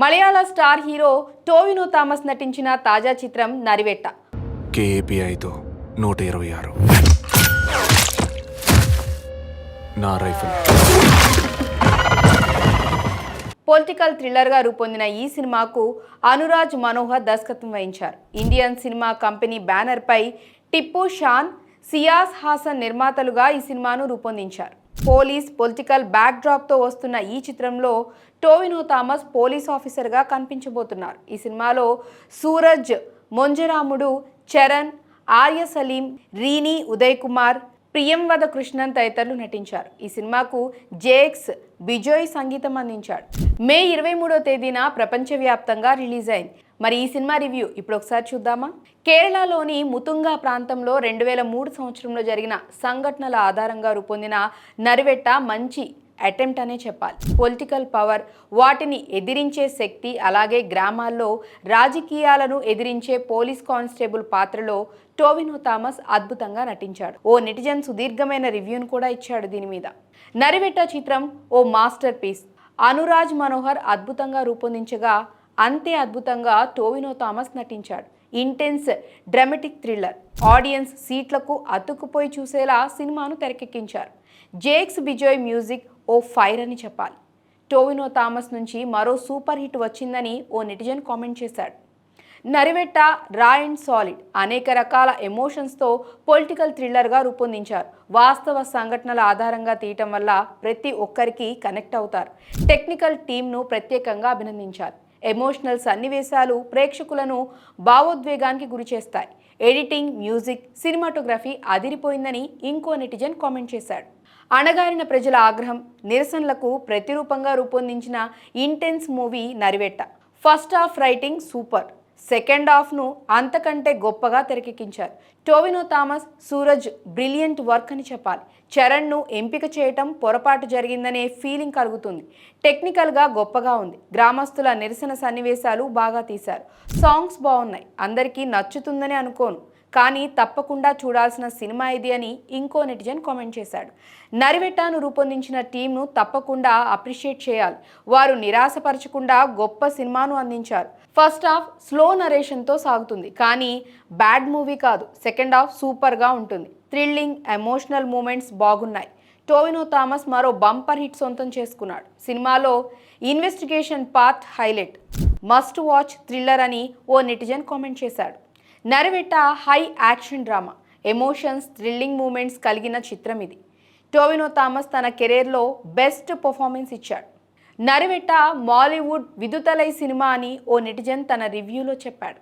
మలయాళ star hero Tovino Thomas నటించిన తాజా చిత్రం నరివెట్ట. KAPIతో 126 నా రైఫిల్. పొలిటికల్ థ్రిల్లర్గా రూపొందిన ఈ సినిమాకు అనురాజ్ మనోహర్ దర్శకత్వం వహించారు. ఇండియన్ సినిమా కంపెనీ బ్యానర్పై టిప్పు షాన్, సియాజ్ హాసన్ నిర్మాతలుగా ఈ సినిమాను రూపొందించారు. పొలిటికల్ బ్యాక్డ్రాప్తో వస్తున్న ఈ చిత్రంలో టోవినో థామస్ పోలీస్ ఆఫీసర్గా కనిపించబోతున్నారు. ఈ సినిమాలో సూరజ్ మొంజరాముడు, చరణ్, ఆర్య సలీం, రీని ఉదయ్ కుమార్, ప్రియంవద కృష్ణన్ తదితరులు నటించారు. ఈ సినిమాకు జేఎక్స్ బిజోయ్ సంగీతం అందించాడు. మే 23వ తేదీన ప్రపంచవ్యాప్తంగా రిలీజ్ అయింది. మరి ఈ సినిమా రివ్యూ ఇప్పుడు ఒకసారి చూద్దామా? కేరళలోని ముతుంగా ప్రాంతంలో 2003 సంవత్సరంలో జరిగిన సంఘటనల ఆధారంగా రూపొందిన నరివెట్ట మంచి అటెంప్ట్ అనే చెప్పాలి. పొలిటికల్ పవర్, వాటిని ఎదిరించే శక్తి, అలాగే గ్రామాల్లో రాజకీయాలను ఎదిరించే పోలీస్ కానిస్టేబుల్ పాత్రలో టోవినో థామస్ అద్భుతంగా నటించాడు. ఓ నెటిజన్ సుదీర్ఘమైన రివ్యూను కూడా ఇచ్చాడు దీని మీద. నరివెట్ట చిత్రం ఓ మాస్టర్ పీస్. అనురాజ్ మనోహర్ అద్భుతంగా రూపొందించగా అంతే అద్భుతంగా టోవినో థామస్ నటించాడు. ఇంటెన్స్ డ్రామాటిక్ థ్రిల్లర్, ఆడియన్స్ సీట్లకు అతుక్కుపోయి చూసేలా సినిమాను తెరకెక్కించారు. జేఎక్స్ బిజోయ్ మ్యూజిక్ ఓ ఫైర్ అని చెప్పాలి. టోవినో థామస్ నుంచి మరో సూపర్ హిట్ వచ్చిందని ఓ నెటిజన్ కామెంట్ చేశాడు. నరివెట్ట రా అండ్ సాలిడ్, అనేక రకాల ఎమోషన్స్తో పొలిటికల్ థ్రిల్లర్గా రూపొందించారు. వాస్తవ సంఘటనల ఆధారంగా తీయటం వల్ల ప్రతి ఒక్కరికి కనెక్ట్ అవుతారు. టెక్నికల్ టీంను ప్రత్యేకంగా అభినందించారు. ఎమోషనల్ సన్నివేశాలు ప్రేక్షకులను భావోద్వేగానికి గురిచేస్తాయి. ఎడిటింగ్, మ్యూజిక్, సినిమాటోగ్రఫీ అదిరిపోయిందని ఇంకో నెటిజన్ కామెంట్ చేశాడు. అణగారిన ప్రజల ఆగ్రహం, నిరసనలకు ప్రతిరూపంగా రూపొందించిన intense movie Narivetta. First half writing super, second హాఫ్ను అంతకంటే గొప్పగా తెరకెక్కించారు. టోవినో థామస్, సూరజ్ బ్రిలియంట్ వర్క్ అని చెప్పాలి. చరణ్ను ఎంపిక చేయటం పొరపాటు జరిగిందనే ఫీలింగ్ కలుగుతుంది. టెక్నికల్గా గొప్పగా ఉంది. గ్రామస్తుల నిరసన సన్నివేశాలు బాగా తీశారు. సాంగ్స్ బాగున్నాయి. అందరికీ నచ్చుతుందని అనుకోను, కానీ తప్పకుండా చూడాల్సిన సినిమా ఇది అని ఇంకో నెటిజన్ కామెంట్ చేశాడు. నరివెట్టను రూపొందించిన టీంను తప్పకుండా అప్రిషియేట్ చేయాలి. వారు నిరాశపరచకుండా గొప్ప సినిమాను అందించారు. ఫస్ట్ హాఫ్ స్లో నరేషన్తో సాగుతుంది, కానీ బ్యాడ్ మూవీ కాదు. సెకండ్ హాఫ్ సూపర్గా ఉంటుంది. థ్రిల్లింగ్, ఎమోషనల్ మూమెంట్స్ బాగున్నాయి. టోవినో థామస్ మరో బంపర్ హిట్ సొంతం చేసుకున్నాడు. సినిమాలో investigation part highlight, must watch thriller అని ఓ నెటిజన్ కామెంట్ చేశాడు. Narivetta high action drama, emotions, thrilling moments కలిగిన చిత్రం ఇది. టోవినో థామస్ తన కెరీర్లో బెస్ట్ పర్ఫార్మెన్స్ ఇచ్చాడు. నరివెట్ట మాలీవుడ్ విదుతలై సినిమా అని ఓ నెటిజన్ తన రివ్యూలో చెప్పాడు.